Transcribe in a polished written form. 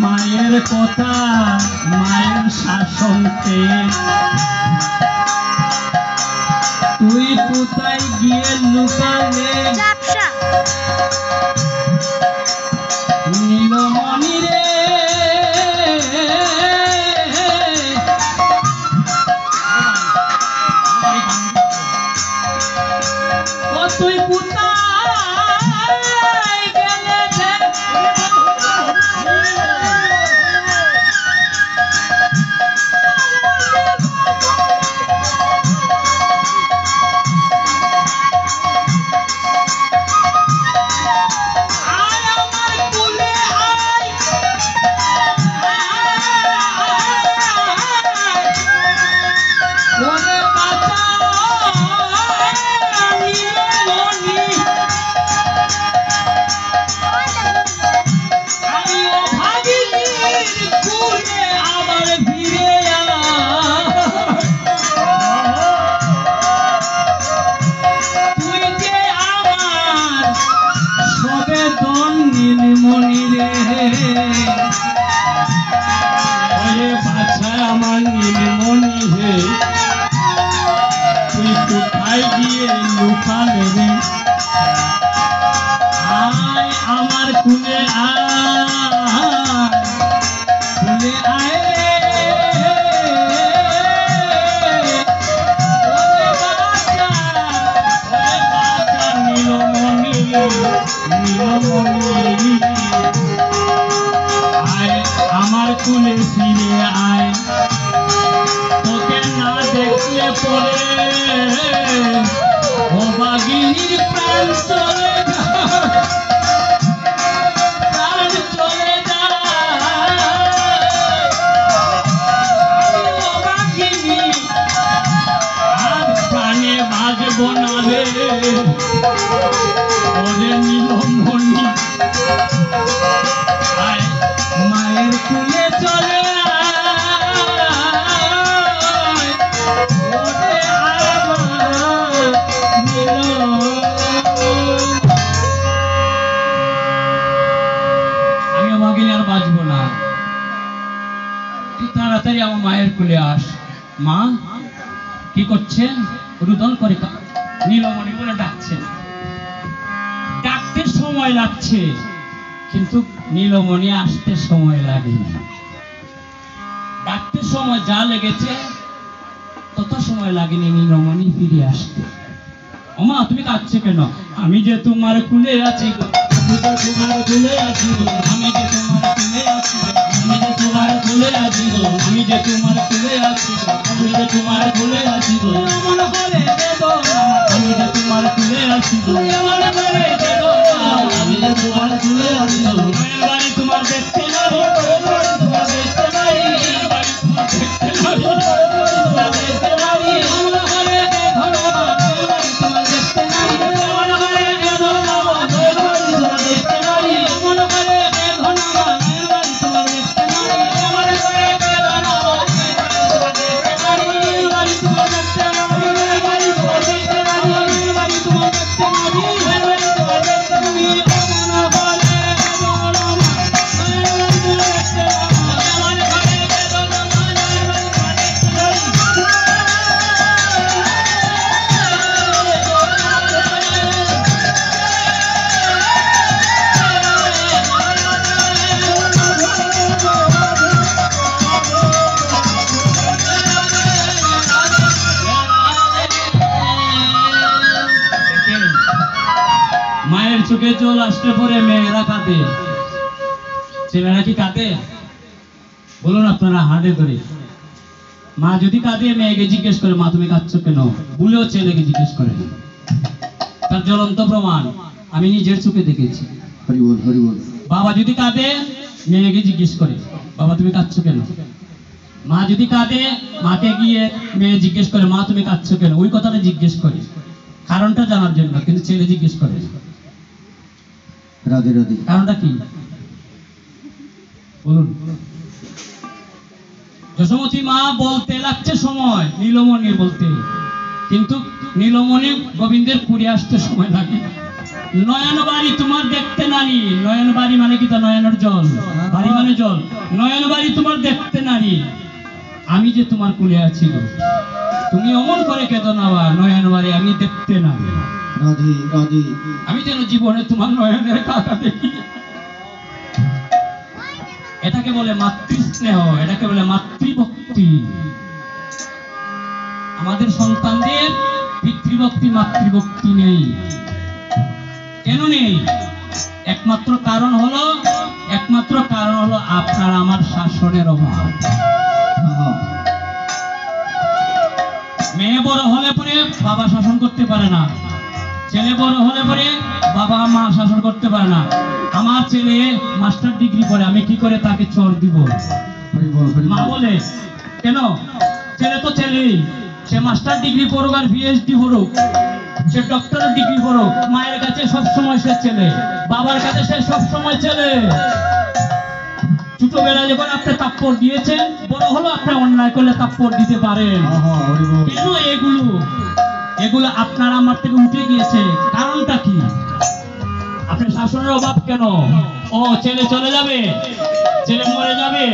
মায়ের কথা মায়ের শাসনকে তুই কোথায় গিয়ে লুকালে নীলমণি রে ও তুই কোথায় আমার নীলমণি হে তুই কোথায় গিয়ে লুকালে রে আয় আমার কুলে আয় নীলমণি নীলমণি আয় আমার কুলে ফিরে আয় তোকে না দেখলে পরে অভাগিনীর প্রাণ চলে অভাগিনী আর প্রাণে বাজবো না রে ওরে নীলমণি আয় মায়ের কুলে চলে বাঁচবো না তুই তাড়াতাড়ি আমার মায়ের কোলে আস মা কি করছেন রুদন করে নীলমণি বলে ডাকছেন ডাকতে সময় লাগছে কিন্তু নীলমণি আসতে সময় লাগেনি ডাকতে সময় যা লেগেছে তত সময় লাগেনি নীলমণি ফিরে আসতে ও মা তুমি কাঁদছো কেন আমি যে তোমার কুলে আছি তোমার কুলে আছি আমি যে তোমার কুলে আছি আমি যে তোমার কুলে আছি আমি যে তোমার কুলে আছি আমি যে তোমার কুলে আছি মন করে দেব আমি যে তোমার কুলে আছি মন করে দেব আমি যে তোমার কুলে আছি বাড়ি তোমার দেখতে নাই তোমার দেখতে নাই বাড়ি তোমার দেখতে নাই তোমার দেখতে নাই মন করে দেব বাড়ি তোমার দেখতে নাই মন করে দেব মায়ের চোখে জল আসতে পরে মেয়েরা কাঁদে ছেলেরা কি কাঁদে বলুন আপনারা হাতে ধরে মা যদি কাঁদে মেয়েকে জিজ্ঞেস করে মা তুমি কাঁদছো কেন বলেও ছেলেকে জিজ্ঞেস করে তার জ্বলন্ত প্রমাণ আমি নিজের চোখে দেখেছি হরি বল হরি বল বাবা যদি কাঁদে মেয়েকে জিজ্ঞেস করে বাবা তুমি কাঁদছো কেন মা যদি কাঁদে, মাকে গিয়ে মেয়ে জিজ্ঞেস করে, মা তুমি কাঁদছো কেন? ওই কথাটা জিজ্ঞেস করে, কারণটা জানার জন্য। কিন্তু ছেলে জিজ্ঞেস করে রাধে রাধে। কারণটা কি বলুন। যশোমতী মা বলতে লাগছে সময় নীলমণি বলতে, কিন্তু নীলমণি গোবিন্দের কুড়ে আসতে সময় লাগে। নয়ন বাড়ি তোমার দেখতে নারী, নয়ন বাড়ি মানে কি? তা নয়নের জল, বাড়ি মানে জল। নয়ন বাড়ি তোমার দেখতে নারী, আমি যে তোমার কুলে আছি গো, তুমি অমন করে কেঁদো না বা, নয়ন বাড়ি আমি দেখতে নারী। রাধে রাধে। আমি যেন জীবনে তোমার নয়নের কাকা দেখি। এটাকে বলে মাতৃস্নেহ, এটাকে বলে মাতৃভক্তি। আমাদের সন্তানদের পিতৃভক্তি মাতৃভক্তি নেই। কেন নেই? একমাত্র কারণ হলো আপনার আমার শাসনের অভাব। মেয়ে বড় হলে পরে বাবা শাসন করতে পারে না, ছেলে বড় হলে পরে বাবা মা শাসন করতে পারে না। আমার ছেলে মাস্টার ডিগ্রি করে, আমি কি করে তাকে চোর দিব? মা বলে কেন? ছেলে তো ছেলেই, সে মাস্টার ডিগ্রি পড়ুক আর পিএইচডি পড়ুক, সে ডক্টরেট ডিগ্রি পড়ুক, মায়ের কাছে সবসময় সে ছেলে, বাবার কাছে সে সবসময় ছেলে। ছোটবেলায় যখন আপনি তাপ্পড় দিয়েছেন, বড় হলো আপনি অন্যায় করলে তাপ্পড় দিতে পারেন। কেন এগুলো আপনার আমার থেকে উঠে গিয়েছে? কারণটা কি? আপনার শাসনের অভাব কেন? ও ছেলে চলে যাবে, ছেলে মরে যাবে,